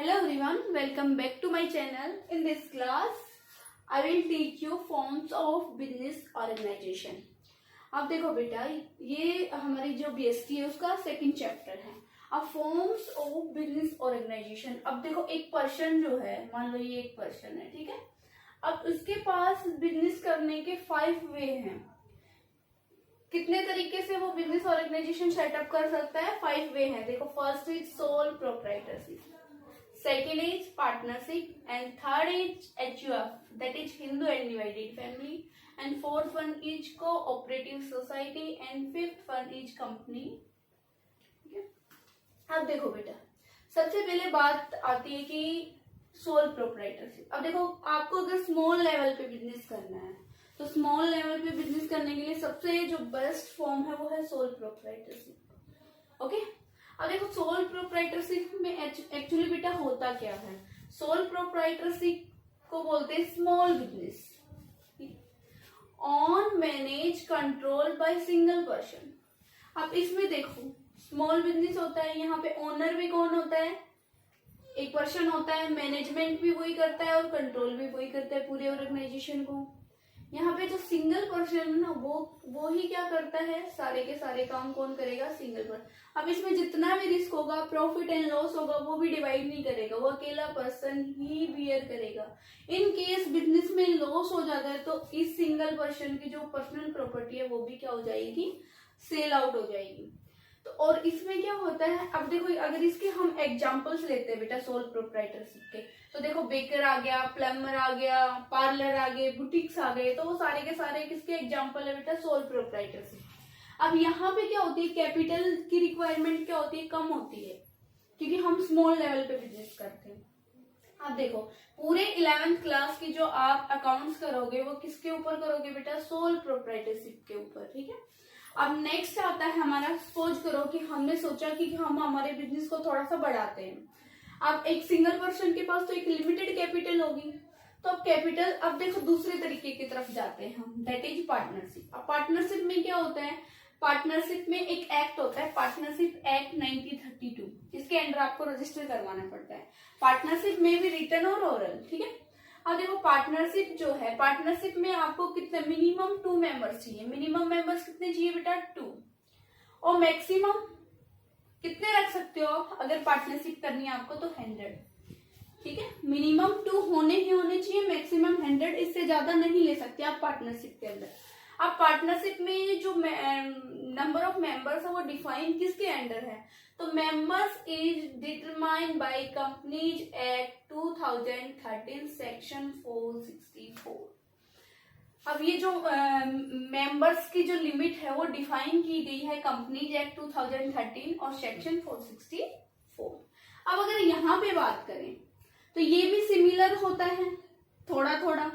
Hello everyone, welcome back to my channel. In this class, I will teach you forms of business organization. अब देखो बेटा, ये हमारी जो BSc है उसका सेकंड चैप्टर है. अब फॉर्म्स ऑफ बिजनेस ऑर्गेनाइजेशन. अब देखो एक पर्सन जो है, मान लो ये एक पर्सन है, ठीक है. अब उसके पास बिजनेस करने के 5 वे हैं. कितने तरीके से वो बिजनेस ऑर्गेनाइजेशन सेटअप कर सकता है? 5 वे हैं. देखो, first is sole proprietorship, second is partnership, and third is HUF, that is Hindu Undivided Family, and fourth one is cooperative society, and fifth one is company. ठीक है. अब देखो बेटा, सबसे पहले बात आती है कि सोल प्रोप्राइटरशिप. अब देखो, आपको अगर स्मॉल लेवल पे बिजनेस करना है तो स्मॉल लेवल पे बिजनेस करने के लिए सबसे जो बेस्ट फॉर्म है वो है सोल प्रोप्राइटरशिप. ओके. अब देखो, सोल प्रोप्राइटरशिप में एक्चुअली बेटा होता क्या है? सोल प्रोप्राइटरशिप को बोलते हैं small business on manage control by single person. अब इसमें देखो, स्मॉल बिजनेस होता है, यहाँ पे ओनर भी कौन होता है? एक पर्सन होता है. मैनेजमेंट भी वही करता है और कंट्रोल भी वही करता है पूरे ऑर्गेनाइजेशन को. यहाँ पे जो सिंगल पर्सन है ना, वो ही क्या करता है? सारे के सारे काम कौन करेगा? Single person. अब इसमें जितना भी रिस्क होगा, प्रॉफिट एंड लॉस होगा, वो भी डिवाइड नहीं करेगा, वो अकेला पर्सन ही बियर करेगा. इन केस बिजनेस में लॉस हो जाता है तो इस सिंगल पर्सन की जो पर्सनल प्रॉपर्टी है वो भी क्या हो जाएगी? सेल आउट हो जाएगी. तो और इसमें क्या होता है? अब देखो, अगर इसके हम एग्जांपल्स लेते हैं बेटा सोल प्रोप्राइटरशिप के, तो देखो बेकर आ गया, प्लम्बर आ गया, पार्लर आ गए, बुटीक्स आ गए, तो वो सारे के सारे किसके एग्जांपल है बेटा? Sole proprietorship. अब यहाँ पे क्या होती है? कैपिटल की रिक्वायरमेंट क्या होती है? कम होती है, क्योंकि हम स्मॉल लेवल पे बिजनेस करते हैं. अब देखो, पूरे 11th क्लास की जो आप अकाउंट्स करोगे वो किसके ऊपर करोगे बेटा? सोल प्रोप्राइटरशिप के ऊपर. ठीक है. अब नेक्स्ट आता है हमारा, सपोज करो कि हमने सोचा कि हम हमारे बिजनेस को थोड़ा सा बढ़ाते हैं. अब एक सिंगल पर्सन के पास तो एक लिमिटेड कैपिटल होगी, तो अब कैपिटल, अब देखो दूसरे तरीके की तरफ जाते हैं हम, दैट इज पार्टनरशिप. अब पार्टनरशिप में क्या होता है? पार्टनरशिप में एक एक्ट होता है, पार्टनरशिप एक्ट 1932. इसके अंडर आपको रजिस्टर करवाना पड़ता है. पार्टनरशिप में भी रिटर्न और ओरल. ठीक है. अब देखो, पार्टनरशिप जो है, पार्टनरशिप में आपको कितने मिनिमम 2 मेंबर्स चाहिए. मिनिमम मेंबर्स कितने चाहिए बेटा? 2. और मैक्सिमम कितने रख सकते हो आप अगर पार्टनरशिप करनी है आपको? तो 100. ठीक है. मिनिमम 2 होने ही होने चाहिए, मैक्सिमम 100. इससे ज्यादा नहीं ले सकते आप पार्टनरशिप के अंदर. अब पार्टनरशिप में जो नंबर ऑफ मेंबर्स है वो डिफाइन किसके अंडर है? तो members is determined by companies act 2013 section 464. अब ये जो मेंबर्स की जो लिमिट है वो डिफाइन की गई है कंपनीज एक्ट 2013 और सेक्शन 464. अब अगर यहाँ पे बात करें तो ये भी सिमिलर होता है थोड़ा थोड़ा.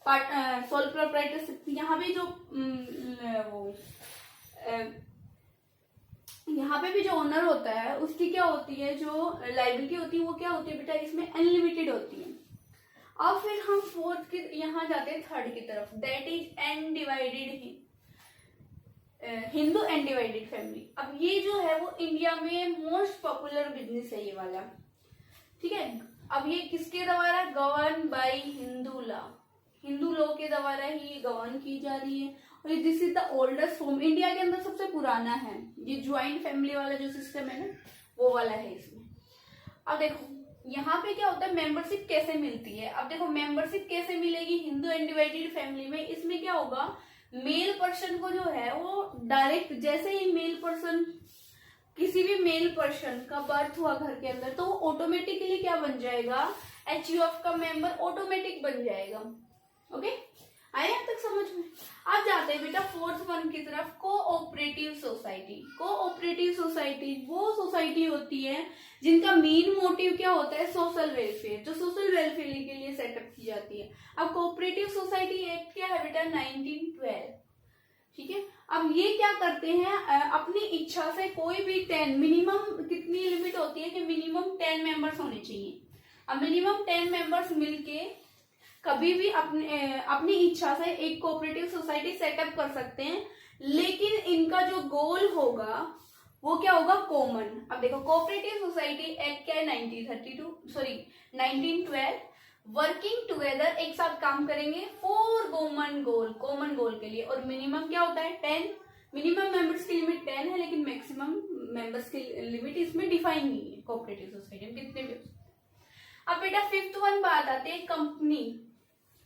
सोल प्रोप्राइटरशिप यहाँ पे जो यहाँ पे भी जो ओनर होता है उसकी क्या होती है? जो लायबिलिटी होती है वो क्या होती है बेटा? इसमें अनलिमिटेड होती है. अब फिर हम फोर्थ की यहाँ जाते हैं, थर्ड की तरफ, that is undivided Hindu undivided family. अब ये जो है वो इंडिया में मोस्ट पॉपुलर बिजनेस है ये वाला. ठीक है. अब ये किसके द्वारा? Govern by Hindu law. Hindu law के द्वारा ही गवर्न की जा रही है. और this is the oldest form. India के अंदर सबसे पुराना है ये ज्वाइंट फैमिली वाला जो सिस्टम है ना, वो वाला है इसमें. अब देखो, यहाँ पे क्या होता है? मेंबरशिप कैसे मिलती है? अब देखो, मेंबरशिप कैसे मिलेगी हिंदू अनडिवाइडेड फैमिली में? इसमें क्या होगा? मेल पर्सन को जो है वो डायरेक्ट, जैसे ही मेल पर्सन, किसी भी मेल पर्सन का बर्थ हुआ घर के अंदर, तो वो ऑटोमेटिकली क्या बन जाएगा? HUF का मेंबर ऑटोमेटिक बन जाएगा. ओके. आए यहाँ तक समझ में? अब जाते हैं बेटा फोर्थ वन की तरफ, कोऑपरेटिव सोसाइटी. कोऑपरेटिव सोसाइटी वो सोसाइटी होती है जिनका मेन मोटिव क्या होता है? Social welfare. जो सोशल वेलफेयर के लिए सेटअप की जाती है. अब कोऑपरेटिव सोसाइटी एक्ट क्या है बेटा? 1912. ठीक है. अब ये क्या करते हैं? अपनी इच्छा से कोई भी 10, मिनिमम कितनी लिमिट होती है कि मिनिमम 10 मेंबर्स होने चाहिए. अब मिनिमम 10 मेंबर्स मिलके कभी भी अपनी इच्छा से एक कोऑपरेटिव सोसाइटी सेटअप कर सकते हैं. लेकिन इनका जो गोल होगा वो क्या होगा, कॉमन। अब देखो कोऑपरेटिव सोसाइटी एक्ट क्या है, 1912, वर्किंग टुगेदर, एक साथ काम करेंगे फॉर कॉमन गोल के लिए। और मिनिमम क्या होता है, 10। मिनिमम मेंबर्स की लिमिट 10 है, लेकिन मैक्सिमम मेंबर्स की लिमिट इसमें डिफाइन नहीं है कोऑपरेटिव सोसाइटी में, कितने भी। अब बेटा फिफ्थ वन बात आती है कंपनी।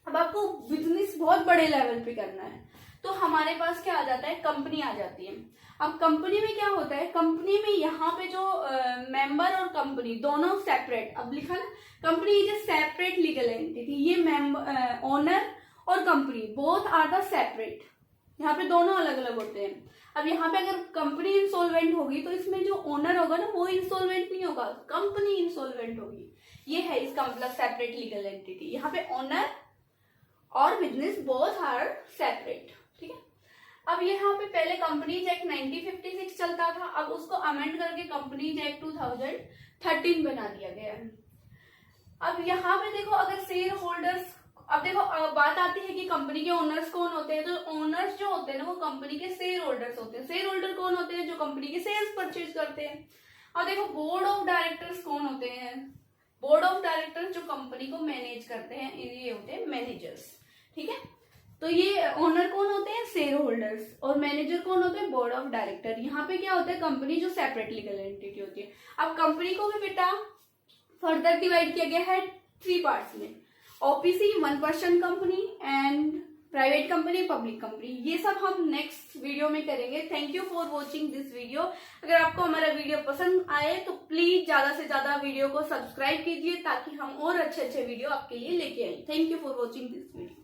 अब आपको बिजनेस बहुत बड़े लेवल पे करना है तो हमारे पास क्या आ जाता है, कंपनी आ जाती है। अब कंपनी में क्या होता है, कंपनी में यहाँ पे जो मेंबर और कंपनी दोनों सेपरेट, अब लिखा ना, company is a separate legal entity. ये मेंबर, ओनर और company both are the separate, यहाँ पे दोनों अलग अलग होते हैं। अब यहाँ पे अगर कंपनी इंसॉल्वेंट होगी तो इसमें जो ओनर होगा ना वो इंसॉल्वेंट नहीं होगा, कंपनी इंसॉल्वेंट होगी। ये है इसका मतलब सेपरेट लीगल एंटिटी। यहाँ पे ओनर और बिजनेस बोथ आर सेपरेट, ठीक है। अब यहाँ पे पहले कंपनीज एक्ट 1956 चलता था, अब उसको अमेंड करके कंपनीज एक्ट 2013 बना दिया गया है। अब यहाँ पे देखो अगर शेयर होल्डर्स, अब देखो बात आती है कि कंपनी के ओनर्स कौन होते हैं, तो ओनर्स जो होते हैं ना वो कंपनी के शेयर होल्डर्स होते हैं। शेयर होल्डर कौन होते हैं, जो कंपनी के शेयर्स परचेज करते हैं। और देखो बोर्ड ऑफ डायरेक्टर्स कौन होते हैं, बोर्ड ऑफ डायरेक्टर्स जो कंपनी को मैनेज करते हैं, ये होते हैं मैनेजर्स, ठीक है। तो ये ओनर कौन होते हैं, शेयर होल्डर्स, और मैनेजर कौन होते हैं, बोर्ड ऑफ डायरेक्टर। यहाँ पे क्या होता है, कंपनी जो सेपरेट लीगल एंटिटी होती है। अब कंपनी को भी बेटा फर्दर डिवाइड किया गया है 3 पार्ट्स में, OPC 1 person company and private company, public company. ये सब हम नेक्स्ट वीडियो में करेंगे। Thank you for watching this video. अगर आपको हमारा वीडियो पसंद आए तो प्लीज ज्यादा से ज्यादा वीडियो को सब्सक्राइब कीजिए ताकि हम और अच्छे अच्छे वीडियो आपके लिए लेके आए। Thank you for watching this video.